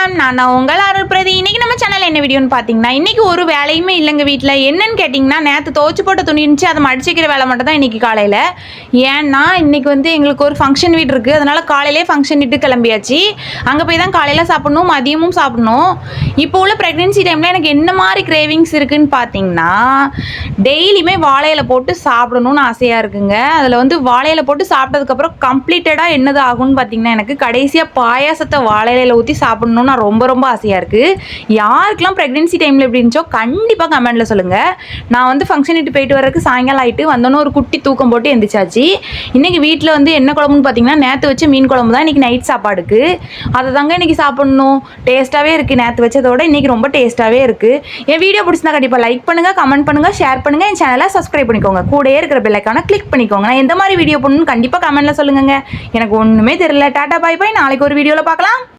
வணக்கம். நான் உங்கள் அருள்பிரதி. இன்றைக்கி நம்ம சேனல் என்ன வீடியோன்னு பார்த்தீங்கன்னா, இன்றைக்கி ஒரு வேலையுமே இல்லைங்க வீட்டில். என்னன்னு கேட்டிங்கன்னா, நேற்று துவைச்சி போட்ட துணி இருந்துச்சு, அதை மடிச்சிக்கிற வேலை மட்டும் தான் இன்றைக்கி காலையில். ஏன்னா இன்றைக்கி எங்களுக்கு ஒரு ஃபங்க்ஷன் வீடு இருக்குது. அதனால் காலையிலே ஃபங்க்ஷன் வீட்டு கிளம்பியாச்சு. அங்கே போய் தான் காலையில் சாப்பிட்ணும், மதியமும் சாப்பிட்ணும். இப்போ உள்ள ப்ரெக்னென்சி டைமில் எனக்கு என்ன மாதிரி கிரேவிங்ஸ் இருக்குதுன்னு பார்த்தீங்கன்னா, டெய்லியுமே வாழையில போட்டு சாப்பிடணும்னு ஆசையாக இருக்குங்க. அதில் வாழையில போட்டு சாப்பிட்டதுக்கப்புறம் கம்ப்ளீட்டடாக என்னது ஆகும்னு பார்த்தீங்கன்னா, எனக்கு கடைசியாக பாயாசத்தை வாழையில ஊற்றி சாப்பிடணும்னு நான் ரொம்ப ஆசையாக இருக்குது. யாருக்கெல்லாம் ப்ரெக்னென்சி டைமில் எப்படி இருந்துச்சோ கண்டிப்பாக கமெண்ட்டில் சொல்லுங்கள். நான் ஃபங்க்ஷன் வீட்டு போயிட்டு வரதுக்கு சாயங்காலம் ஆகிட்டு வந்தோன்னே ஒரு குட்டி தூக்கம் போட்டு எந்திரிச்சாச்சு. இன்றைக்கி வீட்டில் என்ன குழம்புன்னு பார்த்தீங்கன்னா, நேற்று வச்சு மீன் குழம்பு தான் இன்றைக்கி நைட் சாப்பாடுக்கு. அதை தாங்க இன்றைக்கி சாப்பிட்ணும். டேஸ்ட்டாகவே இருக்குது. நேற்று வச்சதோட இன்றைக்கி ரொம்ப டேஸ்ட்டாகவே இருக்குது. என் வீடியோ பிடிச்சிருந்தா கண்டிப்பாக லைக் பண்ணுங்கள், கமெண்ட் பண்ணுங்கள், ஷேர் பண்ணுங்கள். என் சேனலை சப்ஸ்கிரைப் பண்ணிக்கோங்க. கூடயே இருக்கிற பெல் ஐக்கானை கிளிக் பண்ணிக்கோங்க. நான் எந்த மாதிரி வீடியோ பண்ணணும்னு கண்டிப்பாக கமெண்ட்டில் சொல்லுங்கள். எனக்கு ஒன்றுமே தெரியல. டாடா பாய் பாய். நாளைக்கு ஒரு வீடியோவில் பார்க்கலாம்.